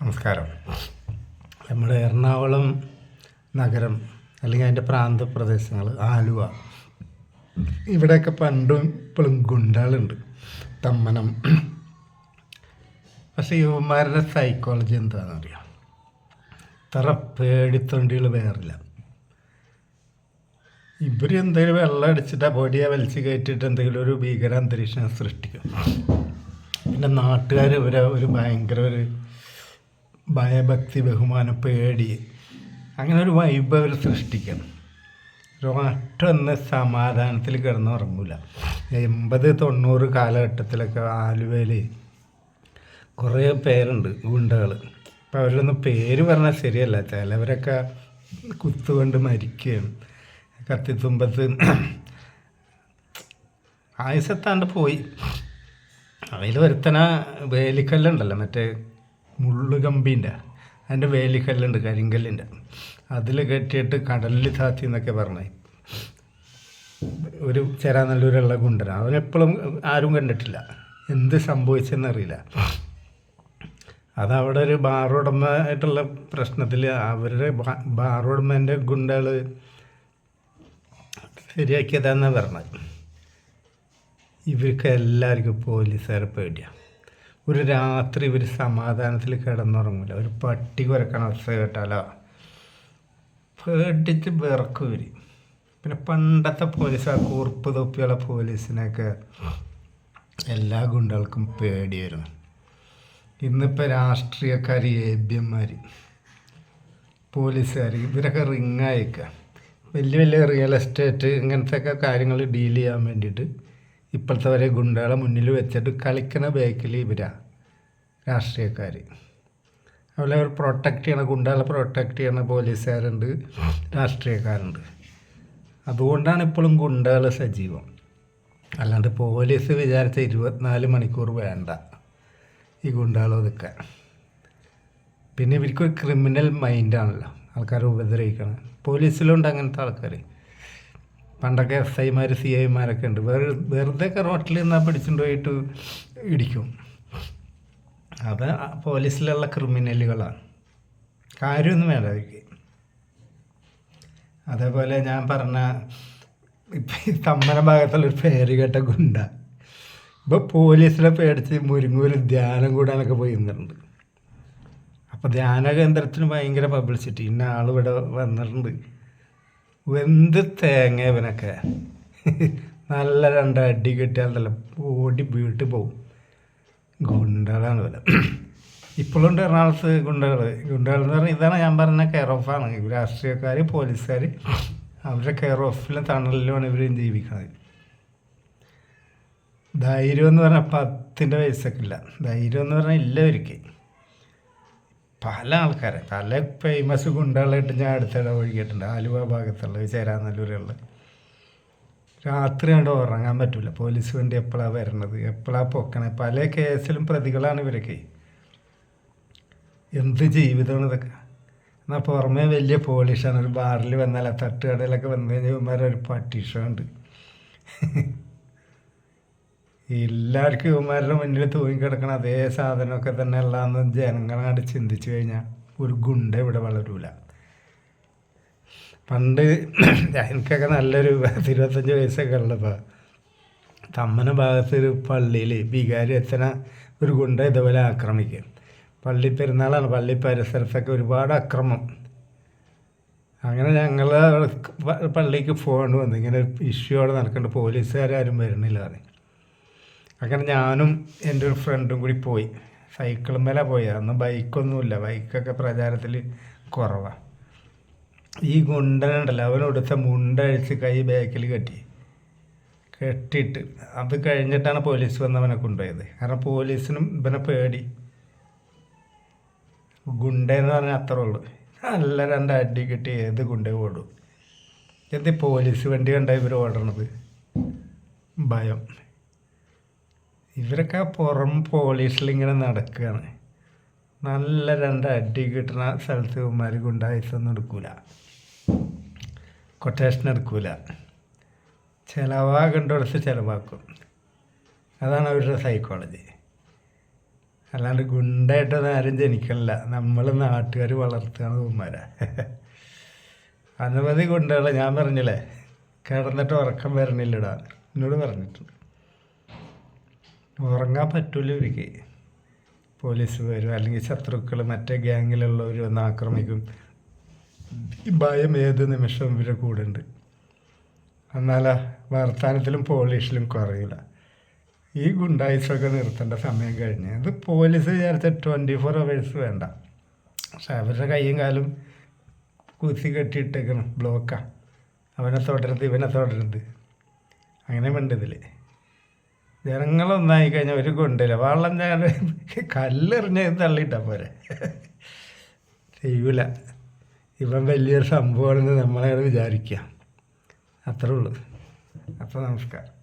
നമസ്കാരം. നമ്മുടെ എറണാകുളം നഗരം അല്ലെങ്കിൽ അതിൻ്റെ പ്രാന്തപ്രദേശങ്ങൾ, ആലുവ, ഇവിടെയൊക്കെ പണ്ടും ഇപ്പോഴും ഗുണ്ടകളുണ്ട്, തമ്മനം. പക്ഷേ യുവന്മാരുടെ സൈക്കോളജി എന്താണെന്നറിയാം. ഇത്ര പേടിത്തൊണ്ടികൾ വേറില്ല. ഇവർ എന്തെങ്കിലും വെള്ളം അടിച്ചിട്ട് പൊടിയെ വലിച്ച് കയറ്റിയിട്ട് എന്തെങ്കിലും ഒരു ഭീകര അന്തരീക്ഷം സൃഷ്ടിക്കും. പിന്നെ നാട്ടുകാർ ഇവരെ ഒരു ഭയങ്കര ഒരു ഭയഭക്തി, ബഹുമാനം, പേടി, അങ്ങനെ ഒരു വൈബ് അവർ സൃഷ്ടിക്കണം. ഒറ്റൊന്ന് സമാധാനത്തിൽ കിടന്നുറങ്ങില്ല. 80-90 കാലഘട്ടത്തിലൊക്കെ ആലുവയിൽ കുറേ പേരുണ്ട് ഗുണ്ടകൾ. അപ്പം അവരൊന്നും പേര് പറഞ്ഞാൽ ശരിയല്ല. ചിലവരൊക്കെ കുത്തുകൊണ്ട് മരിക്കുകയാണ്, കത്തിത്തുമ്പത്ത് ആയുസത്താണ്ട് പോയി. അതിൽ ഒരുത്തന വേലിക്കല്ലുണ്ടല്ലോ, മറ്റേ മുള്ളുകമ്പീൻ്റെ, അതിൻ്റെ വേലിക്കല്ലുണ്ട്, കരിങ്കല്ലിൻ്റെ, അതിൽ കെട്ടിയിട്ട് കടലിൽ താത്തി എന്നൊക്കെ പറഞ്ഞു. ഒരു ചേരാനല്ലൂരുള്ള ഗുണ്ടന, അവനെപ്പോഴും ആരും കണ്ടിട്ടില്ല. എന്ത് സംഭവിച്ചെന്നറിയില്ല. അതവിടെ ഒരു ബാറുടമയായിട്ടുള്ള പ്രശ്നത്തിൽ അവരുടെ ബാറുടമേൻ്റെ ഗുണ്ടകൾ ശരിയാക്കിയതാണെന്നാണ് പറഞ്ഞത്. ഇവർക്ക് എല്ലാവർക്കും പോലീസുകാരെ പേടിയാണ്. ഒരു രാത്രി ഇവർ സമാധാനത്തിൽ കിടന്നുറങ്ങില്ല. ഒരു പട്ടി കുരക്കണ അവസ്ഥ കേട്ടാലോ പേടിച്ച് വിറക്കും ഇവർ. പിന്നെ പണ്ടത്തെ പോലീസ്, ആ കൂർപ്പ് തൊപ്പിയുള്ള പോലീസിനെയൊക്കെ എല്ലാ ഗുണ്ടകൾക്കും പേടിയായിരുന്നു. ഇന്നിപ്പോൾ രാഷ്ട്രീയക്കാർ, ഏബ്യന്മാർ, പോലീസുകാർ, ഇവരൊക്കെ റിങ്ങായിക്കുക. വലിയ വലിയ റിയൽ എസ്റ്റേറ്റ് ഇങ്ങനത്തെയൊക്കെ കാര്യങ്ങൾ ഡീൽ ചെയ്യാൻ വേണ്ടിയിട്ട് ഇപ്പോഴത്തെ വരെ ഗുണ്ടകളെ മുന്നിൽ വെച്ചിട്ട് കളിക്കുന്ന ബാക്കിൽ ഇവരാണ് രാഷ്ട്രീയക്കാർ. അതുപോലെ അവർ പ്രൊട്ടക്റ്റ് ചെയ്യണ, ഗുണ്ടകളെ പ്രൊട്ടക്റ്റ് ചെയ്യണ പോലീസുകാരുണ്ട്, രാഷ്ട്രീയക്കാരുണ്ട്. അതുകൊണ്ടാണ് ഇപ്പോഴും ഗുണ്ടകൾ സജീവം. അല്ലാണ്ട് പോലീസ് വിചാരിച്ച 24 മണിക്കൂർ വേണ്ട ഈ ഗുണ്ടകൾ ഒതുക്കാൻ. പിന്നെ ഇവർക്കൊരു ക്രിമിനൽ മൈൻഡാണല്ലോ ആൾക്കാരെ ഉപദ്രവിക്കണം. പോലീസിലുണ്ട് അങ്ങനത്തെ ആൾക്കാർ. പണ്ടൊക്കെ SIമാർ, CIമാരൊക്കെ ഉണ്ട്. വെറുതെ റോട്ടിൽ നിന്നാൽ പിടിച്ചുകൊണ്ട് പോയിട്ട് ഇടിക്കും. അത് പോലീസിലുള്ള ക്രിമിനലുകളാണ്. കാര്യമൊന്നും വേണ്ട അവർക്ക്. അതേപോലെ ഞാൻ പറഞ്ഞ ഇപ്പം ഈ തമ്മന ഭാഗത്തുള്ളൊരു പേര് കേട്ട ഗുണ്ട ഇപ്പോൾ പോലീസിനെ പേടിച്ച് മുരിങ്ങൂർ ധ്യാനം കൂടാനൊക്കെ പോയിരുന്നുണ്ട്. അപ്പോൾ ധ്യാന കേന്ദ്രത്തിന് ഭയങ്കര പബ്ലിസിറ്റി. ഇന്ന ആളിവിടെ വന്നിട്ടുണ്ട്. എന്ത് തേങ്ങ ഇവനൊക്കെ നല്ല 2 അടി കിട്ടിയാലല്ല ഓടി വീട്ടിൽ പോവും. ഗുണ്ടകളാണ് ഇവരെ. ഇപ്പോഴുണ്ട് എറണാകുളത്ത് ഗുണ്ടകൾ എന്ന് പറഞ്ഞാൽ ഇതാണ് ഞാൻ പറഞ്ഞ കെയർ ഓഫാണ്. രാഷ്ട്രീയക്കാർ, പോലീസുകാർ, അവരുടെ കെയർ ഓഫിലും തണലിലുമാണ് ഇവരും ജീവിക്കുന്നത്. ധൈര്യം എന്ന് പറഞ്ഞാൽ 10ൻ്റെ വയസ്സൊക്കെ ഇല്ല. ധൈര്യം എന്ന് പറഞ്ഞാൽ ഇല്ല ഇവർക്ക്. പല ആൾക്കാരെ, പല ഫേമസ് ഗുണ്ടകളായിട്ട് ഞാൻ അടുത്തിടെ ഒഴുകിയിട്ടുണ്ട്. ആലുവ ഭാഗത്തുള്ള, ചേരാനല്ലൂരുള്ള. രാത്രി കണ്ട് ഉറങ്ങാൻ പറ്റില്ല. പോലീസ് വണ്ടി എപ്പോഴാണ് വരണത്, എപ്പോഴാണ് പൊക്കണേ. പല കേസിലും പ്രതികളാണ് ഇവരൊക്കെ. എന്ത് ജീവിതമാണ് ഇതൊക്കെ. എന്നാൽ പുറമേ വലിയ പോലീഷാണ്. ഒരു ബാറിൽ വന്നാൽ, തട്ടുകടയിലൊക്കെ വന്നു കഴിഞ്ഞാൽ ഇവന്മാരൊരു പട്ടിഷമുണ്ട്. എല്ലാവർക്കും ഇവന്മാരുടെ മുന്നിൽ തൂങ്ങിക്കിടക്കണം അതേ സാധനമൊക്കെ തന്നെ ഉള്ളതെന്ന് ജനങ്ങളാണ്ട് ചിന്തിച്ചു കഴിഞ്ഞാൽ ഒരു ഗുണ്ട ഇവിടെ വളരൂല. പണ്ട് എനിക്കൊക്കെ നല്ലൊരു 25 വയസ്സൊക്കെ ഉള്ളപ്പോൾ തമ്മന ഭാഗത്ത് ഒരു പള്ളിയിൽ വികാരി അച്ഛന ഒരു ഗുണ്ട ഇതുപോലെ ആക്രമിക്കും. പള്ളി പെരുന്നാളാണ്. പള്ളി പരിസരത്തൊക്കെ ഒരുപാട് അക്രമം. അങ്ങനെ ഞങ്ങൾ പള്ളിക്ക് ഫോൺ വന്നു, ഇങ്ങനെ ഒരു ഇഷ്യൂ അവിടെ നടക്കുന്നുണ്ട്, പോലീസുകാരും വരണില്ല പറഞ്ഞു. അങ്ങനെ ഞാനും എൻ്റെ ഒരു ഫ്രണ്ടും കൂടി പോയി. സൈക്കിളും മേലെ പോയി. അന്ന് ബൈക്കൊന്നുമില്ല, ബൈക്കൊക്കെ പ്രചാരത്തിൽ കുറവാണ്. ഈ ഗുണ്ടനുണ്ടല്ലോ, അവനൊടുത്ത മുണ്ടഴിച്ച് കൈ ബാക്കിൽ കെട്ടിയിട്ട് അത് കഴിഞ്ഞിട്ടാണ് പോലീസ് വന്നവനെ കൊണ്ടുപോയത്. കാരണം പോലീസിനും ഇവനെ പേടി. ഗുണ്ടെന്ന് പറഞ്ഞാൽ അത്രേ ഉള്ളൂ. നല്ല 2 അടി കിട്ടി ഏത് ഗുണ്ട ഓടും. എന്ത് പോലീസ് വണ്ടി കണ്ട ഇവർ ഓടണത്? ഭയം. ഇവരൊക്കെ പുറം പോലീസിലിങ്ങനെ നടക്കുകയാണ്. നല്ല 2 അടി കിട്ടുന്ന സ്ഥലത്ത് ഇവന്മാർ ഗുണ്ടായുസൊന്നും എടുക്കൂല, കൊട്ടേഷൻ എടുക്കൂല. ചിലവാകേണ്ടടുത്ത് ചിലവാക്കും. അതാണ് അവരുടെ സൈക്കോളജി. അല്ലാണ്ട് ഗുണ്ടായിട്ടൊന്നും ആരും ജനിക്കണില്ല. നമ്മൾ നാട്ടുകാർ വളർത്തുകയാണ് ഉമ്മാരെ. അനവധി ഗുണ്ടകളെ ഞാൻ പറഞ്ഞില്ലേ, കിടന്നിട്ട് ഉറക്കം വരണില്ലടാ എന്നോട് പറഞ്ഞിട്ടുണ്ട്. ഉറങ്ങാൻ പറ്റൂല ഇവർക്ക്. പോലീസ് വരും, അല്ലെങ്കിൽ ശത്രുക്കൾ മറ്റേ ഗ്യാങ്ങിലുള്ളവർ വന്ന് ആക്രമിക്കും. ഈ ഭയം ഏത് നിമിഷവും ഇവരെ കൂടെ ഉണ്ട്. എന്നാലാ വർത്തമാനത്തിലും പോലീസിലും കുറയില്ല. ഈ ഗുണ്ടായുസൊക്കെ നിർത്തേണ്ട സമയം കഴിഞ്ഞ്. അത് പോലീസ് വിചാരിച്ച 24 hours വേണ്ട. പക്ഷെ അവരുടെ കൈയും കാലും കുത്തി കെട്ടിയിട്ടേക്കണം, ബ്ലോക്കാണ്. അവനെ തുടരുത്, ഇവനെ തുടരുത്, അങ്ങനെ വേണ്ട ഇതിൽ. ജനങ്ങളൊന്നായി കഴിഞ്ഞാൽ ഒരു കൊണ്ടില്ല. വെള്ളം ഞാൻ കല്ലെറിഞ്ഞ് തള്ളിയിട്ടാൽ പോരെ, ചെയ്യൂല. ഇവൻ വലിയൊരു സംഭവമാണെന്ന് നമ്മളെ വിചാരിക്കുക, അത്രേ ഉള്ളൂ. അപ്പോൾ നമസ്കാരം.